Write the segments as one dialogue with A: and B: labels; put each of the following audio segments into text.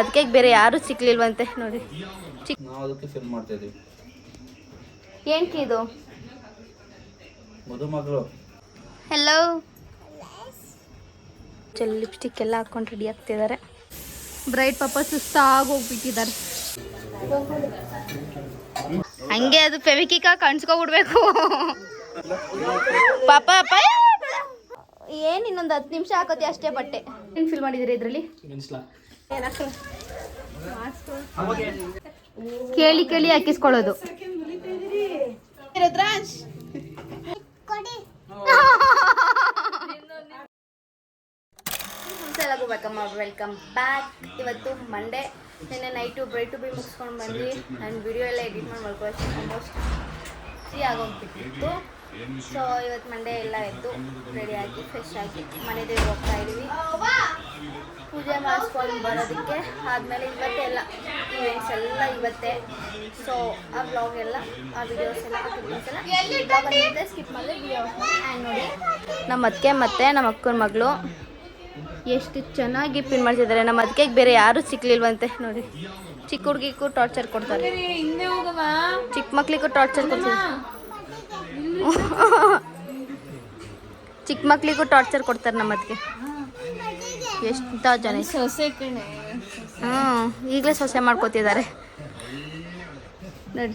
A: ಅದಕ್ಕೆ ಬೇರೆ ಯಾರು ಸಿಕ್ಲಿಲ್ವಂತೆ ನೋಡಿ.
B: ನಾವು ಅದಕ್ಕೆ ಫಿಲ್ ಮಾಡ್ತಾ ಇದೀವಿ.
A: ಏನಕ್ಕೆ ಇದು
B: ಮದುಮಗಳು?
A: ಹೆಲೋ. ಲಿಪ್ಸ್ಟಿಕ್ ಎಲ್ಲ ಹಾಕೊಂಡು ರೆಡಿ ಆಗ್ತಿದ್ದಾರೆ. ಬ್ರೈಟ್ ಪಾಪ ಸುಸ್ತಾಗಿ ಹೋಗ್ಬಿಟ್ಟಿದ್ದಾರೆ. ಹಂಗೆ ಅದು ಫೆವಿಕಿಕ ಕಾಣಿಸ್ಕೊಬಿಡ್ಬೇಕು ಪಾಪ. ಏನ್ ಇನ್ನೊಂದು 10 ನಿಮಿಷ ಹಾಕೋತಿ ಅಷ್ಟೇ ಬಟ್ಟೆ. ಏನ್ ಫಿಲ್ ಮಾಡಿದಿರಿ ಇದ್ರಲ್ಲಿ? ಕೇಳಿ ಕೇಳಿ ಹಾಕಿಸ್ಕೊಳ್ಳೋದು. Welcome back. ಇವತ್ತು ಮಂಡೇ. ನಿನ್ನೆ ನೈಟು ಬ್ರೈಟ್ ಟು ಬಿ ಮುಗಿಸ್ಕೊಂಡು ಬಂದು ನಾನು ವಿಡಿಯೋ ಎಲ್ಲ ಎಡಿಟ್ ಮಾಡಿ ಮಾಡ್ಕೊಳ್ಳೋಷ್ಟು ಆಲ್ಮೋಸ್ಟ್ ಫ್ರೀ ಆಗೋಗ್ಬಿಟ್ಟಿತ್ತು. ಸೊ ಇವತ್ತು ಮಂಡೇ ಎಲ್ಲ ಎದ್ದು ರೆಡಿಯಾಗಿ ಫ್ರೆಶ್ ಆಗಿ ಮನೆ ದೇವ್ರಿಗೆ ಹೋಗ್ತಾ ಇದ್ದೀವಿ. ಪೂಜೆ ಮಾಡಿಸ್ಕೊಂಡು ಬರೋದಕ್ಕೆ ಆದಮೇಲೆ ಇವತ್ತೇ ಎಲ್ಲ ಇವೆಂಟ್ಸ್ ಎಲ್ಲ ಇವತ್ತೇ. ಸೊ ಆ ವ್ಲಾಗ್ ಎಲ್ಲ ಆ ವಿಡಿಯೋಸ್ ಎಲ್ಲ ಬ್ಲಾಗಲ್ಲಿ ಸ್ಕಿಪ್ ಮಾಡಿ ವಿಡಿಯೋಸ್ ಆ್ಯಂಡ್ ನೋಡಿ. ನಮ್ಮ ಅತ್ತಿಗೆ ಮತ್ತು ನಮ್ಮ ಅಕ್ಕನ ಮಗಳು ಎಷ್ಟು ಚೆನ್ನಾಗಿ ಪಿನ್ ಮಾಡ್ತಿದ್ದಾರೆ. ನಮ್ಮ ಅದಕ್ಕೆ ಬೇರೆ ಯಾರು ಸಿಕ್ಲಿಲ್ವಂತೆ ನೋಡಿ. ಚಿಕ್ಕ ಹುಡುಗಿಗೂ ಟಾರ್ಚರ್ ಕೊಡ್ತಾರೆ, ಚಿಕ್ಕ ಮಕ್ಳಿಗೂ ಟಾರ್ಚರ್ ಕೊಡ್ತಾರೆ, ಚಿಕ್ಕ ಮಕ್ಳಿಗೂ ಟಾರ್ಚರ್ ಕೊಡ್ತಾರೆ ನಮ್ಮ ಅದಕ್ಕೆ. ಎಷ್ಟು ಜನ ಈಗಲೇ ಸೊಸೆ ಮಾಡ್ಕೋತಿದ್ದಾರೆ ನೋಡಿ.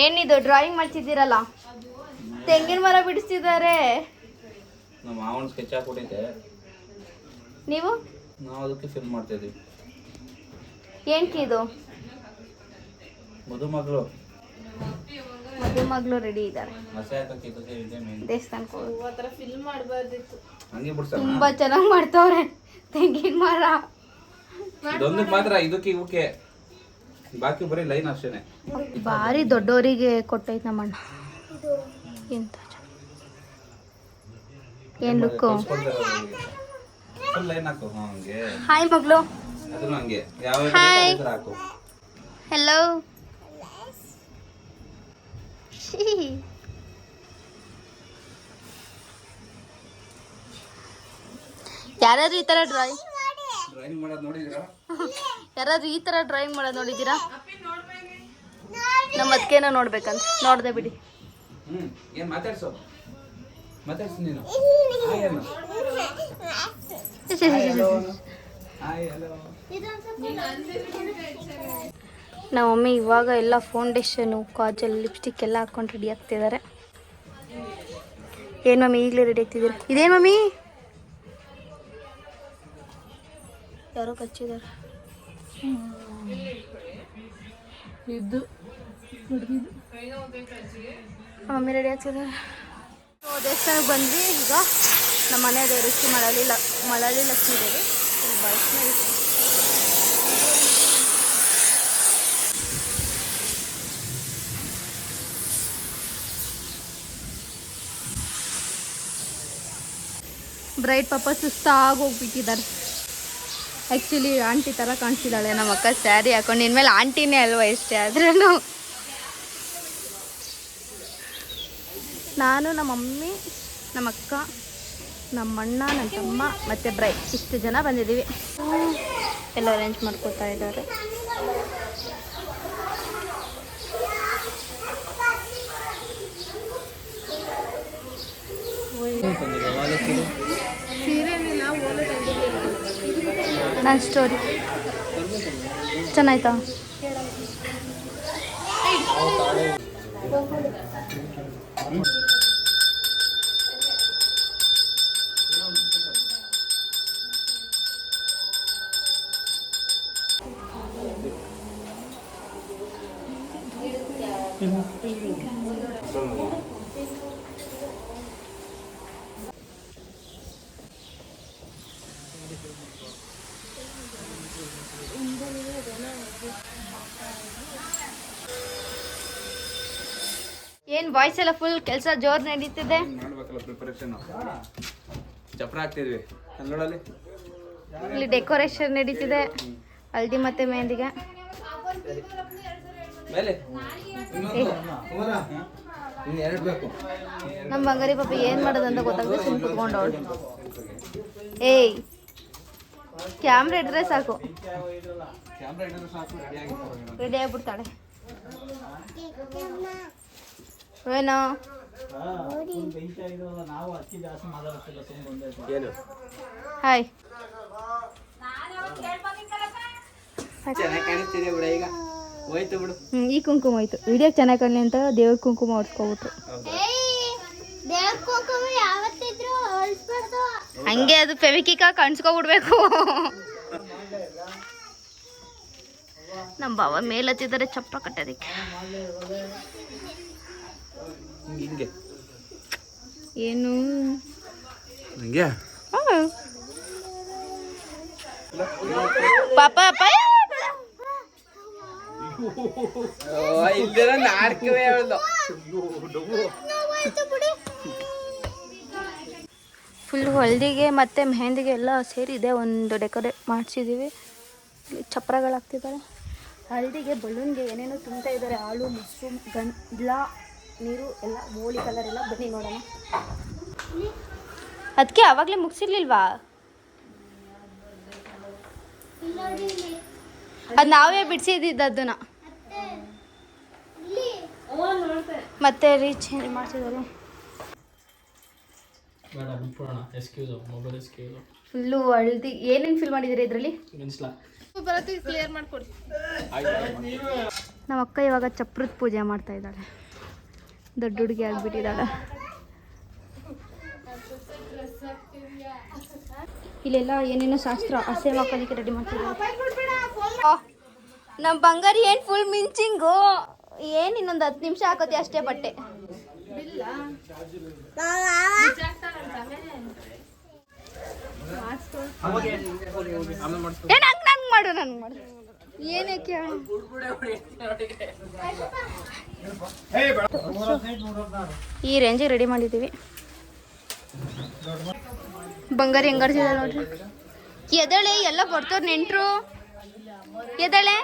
A: ಏನಿದು ಡ್ರಾಯಿಂಗ್ ಮಾಡ್ತಿದ್ದೀರಲ್ಲ? ತೆಂಗಿನ ಮರ ಬಿಡಿಸ್ತಿದ್ದಾರೆ.
B: ನಮ್ಮ ಮಾವನ ಸ್ಕೆಚ್ ಹಾಕ್ಬಿಟ್ಟಿದ್ದೆ,
A: ನೀವು
B: ನಾವು ಅದಕ್ಕೆ ಫಿಲ್ ಮಾಡ್ತಾ ಇದೀವಿ.
A: ಏನಕ್ಕೆ ಇದು
B: ಮದುಮಗಳು?
A: ಮದುಮಗಳು ರೆಡಿ ಇದ್ದಾರೆ. ದೇವಸ್ಥಾನಕ್ಕೆ ತುಂಬಾ ಚೆನ್ನಾಗಿ ಮಾಡ್ತವ್ರೆ ತೆಂಗಿನ ಮರ.
B: ಇದೊಂದು ಮಾತ್ರ ಇದಕ್ಕೆ ಇವಕ್ಕೆ, ಬಾಕಿ ಬರೀ ಲೈನ್ ಅಷ್ಟೇನೆ.
A: ಭಾರಿ ದೊಡ್ಡವರಿಗೆ ಕೊಟ್ಟೈತೆ ನಮ್ಮಣ್ಣ. ಎಂತ ಏನ್ ಲುಕ್ಕು. ಹಾಯ್ ಮಗಳು. ಹಾಯ್. ಹೆಲೋ. ಯಾರಾದ್ರೂ ಈ ತರ ಡ್ರಾಯಿಂಗ್ ಮಾಡೋದು ನೋಡಿದ್ದೀರಾ? ಯಾರಾದ್ರೂ ಈ ತರ ಡ್ರಾಯಿಂಗ್ ಮಾಡೋದು ನೋಡಿದ್ದೀರಾ? ನಮ್ಮ ಅದಕ್ಕೇನೋ ನೋಡ್ಬೇಕಂತ ನೋಡ್ದೆ ಬಿಡಿ.
B: ಏನ್ ಮಾತಾಡ್ಸು ನೀನು.
A: ನಮ್ಮ ಮಮ್ಮಿ ಇವಾಗ ಎಲ್ಲ ಫೌಂಡೇಶನು, ಕಾಜಲ್, ಲಿಪ್ಸ್ಟಿಕ್ ಎಲ್ಲ ಹಾಕೊಂಡು ರೆಡಿ ಆಗ್ತಿದ್ದಾರೆ. ಏನು ಮಮ್ಮಿ ಈಗಲೇ ರೆಡಿ ಆಗ್ತಿದ್ದೀರಾ? ಇದೇನು ಮಮ್ಮಿ? ಯಾರೋ ಕಚ್ಚಿದ್ದಾರೆ. ಮಮ್ಮಿ ರೆಡಿ ಆಗ್ತಿದ್ದಾರೆ. ದೇವಸ್ಥಾನಕ್ಕೆ ಬಂದ್ವಿ. ಈಗ ನಮ್ಮ ಮನೆ ದೇವರು ಶ್ರೀ ಮಳಲಿ ಲಕ್ಷ್ಮೀ ದೇವಿ ವೈಷ್ಣವಿ. ಬ್ರೈಟ್ ಪಾಪ ಸುಸ್ತಾಗಿ ಹೋಗ್ಬಿಟ್ಟಿದ್ದಾರೆ. ಆ್ಯಕ್ಚುಲಿ ಆಂಟಿ ಥರ ಕಾಣಿಸ್ತಿದ್ದಾಳೆ ನಮ್ಮ ಅಕ್ಕ ಸ್ಯಾರಿ ಹಾಕೊಂಡು. ಇನ್ಮೇಲೆ ಆಂಟಿನೇ ಅಲ್ವಾ ಎಷ್ಟೇ ಆದ್ರೂ. ನಾನು, ನಮ್ಮ ಮಮ್ಮಿ, ನಮ್ಮ ಅಕ್ಕ, ನಮ್ಮ ಅಣ್ಣ, ನನ್ನ ತಮ್ಮ ಮತ್ತು ಬ್ರೈಟ್ ಇಷ್ಟು ಜನ ಬಂದಿದ್ದೀವಿ. ಎಲ್ಲ ಅರೇಂಜ್ ಮಾಡ್ಕೋತಾ ಇದ್ದಾರೆ. ನನ್ನ ಸ್ಟೋರಿ ಚೆನ್ನಾಯ್ತಾ? ಏನ್ ವಾಯ್ಸ್ ಎಲ್ಲ ಫುಲ್ ಕೆಲಸ ಜೋರ್ ನಡೀತಿದೆ. ಇಲ್ಲಿ ಡೆಕೋರೇಷನ್ ನಡೀತಿದೆ ಹಲ್ದಿ ಮತ್ತೆ ಮೆಹಂದಿಗೆ.
B: ಇನ್ನು 2 ಬೇಕು.
A: ನಮ್ಮ ಬಂಗಾರಿ ಪಾಪ ಏನು ಮಾಡೋದಂತ ಗೊತ್ತಾಗದೆ ಸುಮ್ಮನೆ ಕುತ್ಕೊಂಡವಳು. ಏಯ್ ಕ್ಯಾಮ್ರಾ ಇಡ್ರೆ ಸಾಕು,
B: ಕ್ಯಾಮ್ರಾ ಹಿಡಿದ್ರೆ ಸಾಕು, ರೆಡಿ ಆಗಿರ್ತಾರೆ.
A: ರೆಡಿ ಆಗಿಬಿಡ್ತಾಳೆ. ಏನೋ
B: ಏನು
A: ಹಾಯ್
B: ಚೆನ್ನಾಗಿ ಕಾಣಿಸ್ತಿದೆ ಬಿಡ. ಈಗ ಹೋಯ್ತು ಬಿಡು.
A: ಈ ಕುಂಕುಮ ಹೋಯ್ತು. ವಿಡಿಯೋ ಚೆನ್ನಾಗಿ ಕಾಣಲಿ ಅಂತ ದೇವ್ರ ಕುಂಕುಮ ಹೊಡ್ಸ್ಕೊಬಿಟ್ರು. ಹಂಗೆ ಅದು ಫೆವಿಕಿಕ ಕಾಣಿಸ್ಕೊಬಿಡ್ಬೇಕು. ನಮ್ಮ ಬಾವ ಮೇಲೆ ಹತ್ತಿದ್ದಾರೆ ಚಪ್ರ ಕಟ್ಟೋದಕ್ಕೆ.
B: ಹಿಂಗೆ
A: ಏನು
B: ಹಿಂಗೆ
A: ಪಾಪ
B: ಇಲ್ದಿರ ನಾಟಕವೇ ಹೇಳ್ದು.
A: ಫುಲ್ ಹಳದಿಗೆ ಮತ್ತು ಮೆಹಂದಿಗೆ ಎಲ್ಲ ಸೇರಿದೆ. ಒಂದು ಡೆಕೋರೇಟ್ ಮಾಡಿಸಿದ್ದೀವಿ. ಇಲ್ಲಿ ಚಪ್ರಗಳಾಗ್ತಿದ್ದಾರೆ. ಹಳದಿಗೆ ಬಲೂನ್ಗೆ ಏನೇನೋ ತುಂಬ್ತಾ ಇದ್ದಾರೆ. ಹಾಲು, ಮೊಸರು, ಗಂಧ, ನೀರು ಎಲ್ಲ ಮೋಳಿ ಕಲರ್ ಎಲ್ಲ. ಬನ್ನಿ ನೋಡೋಣ. ಅದಕ್ಕೆ ಆವಾಗಲೇ ಮುಗಿಸಿರ್ಲಿಲ್ವಾ? ಅದು ನಾವೇ ಬಿಡಿಸಿದ್ದು ಅದನ್ನ. ಮತ್ತೆ ರೀಚೇಂಜ್ ಮಾಡ್ತಿದ್ದಾರೆ. ಫುಲ್ಲು ಹಳದಿ. ಏನೇನು ಫಿಲ್ ಮಾಡಿದ್ದೀರಿ ಇದರಲ್ಲಿ? ಕ್ಲಿಯರ್ ಮಾಡಿಕೊಡಿ. ನಮ್ಮ ಅಕ್ಕ ಇವಾಗ ಚಪ್ರದ ಪೂಜೆ ಮಾಡ್ತಾ ಇದ್ದಾಳೆ. ದೊಡ್ಡ ಹುಡುಗಿ ಆಗಿಬಿಟ್ಟಿದ್ದಾಳೆ. ಇಲ್ಲೆಲ್ಲ ಏನೇನೋ ಶಾಸ್ತ್ರ ಹಸೆ ಮಕ್ಕಳಿಗೆ ರೆಡಿ ಮಾಡ್ತಿದ್ದಾರೆ. ನಮ್ಮ ಬಂಗಾರಿ ಏನು ಫುಲ್ ಮಿಂಚಿಂಗು. ಏನು ಇನ್ನೊಂದು 10 ನಿಮಿಷ ಹಾಕೋತಿ ಅಷ್ಟೇ ಬಟ್ಟೆ. ನಂಗೆ ಮಾಡು ಏನಕ್ಕೆ ಈ ರೇಂಜಿಗೆ ರೆಡಿ ಮಾಡಿದ್ದೀವಿ. ಬಂಗಾರಿ ಹೆಂಗಾಡ್ತಿದೆ ನೋಡ್ರಿ. ಎದಳೆ ಎಲ್ಲ ಬರ್ತಾರ ನೆಂಟ್ರು. ಎದಳೆ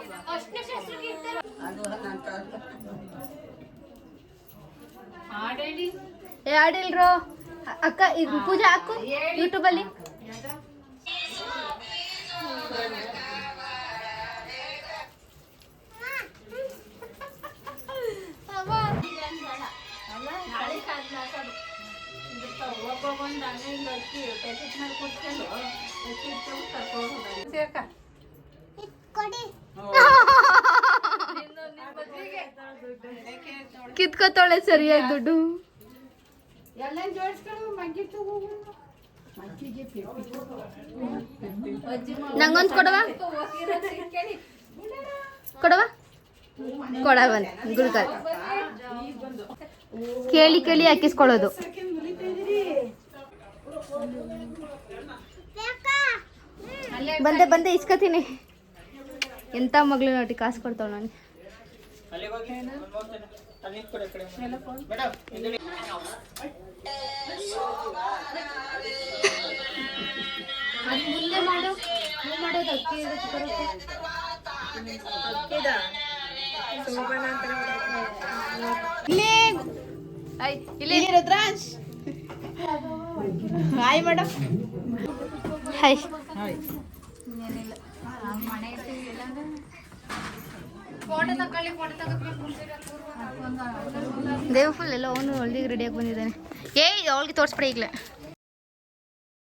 A: ಆಡಿಲ್ರು. ಅಕ್ಕ ಇದು ಪೂಜೆ ಹಾಕು ಯೂಟ್ಯೂಬಲ್ಲಿ. ಕಿತ್ಕೊತಾಳೆ ಸರಿಯಾಗಿ ದುಡ್ಡು. ನಂಗೊಂದು ಕೊಡವಾ ಕೊಡವನ್ ಗುಲ್ಗಲ್ ಕೇಳಿ ಹಾಕಿಸ್ಕೊಳ್ಳೋದು. ಬಂದೆ ಇಸ್ಕತೀನಿ. ಎಂತ ಮಗಳು ನೋಡಿ ಕಾಸು ಕೊಡ್ತಾವ ನಾನು. ಇಲ್ಲಿ Rudransh hi madam. Hi. Dev full ಎಲ್ಲ ಅವನು ಹಳ್ದಿಗೆ ರೆಡಿಯಾಗಿ ಬಂದಿದ್ದಾನೆ. ಏಯ್ ಅವಳಿಗೆ ತೋರಿಸ್ಬಿಡ ಈಗಲೇ.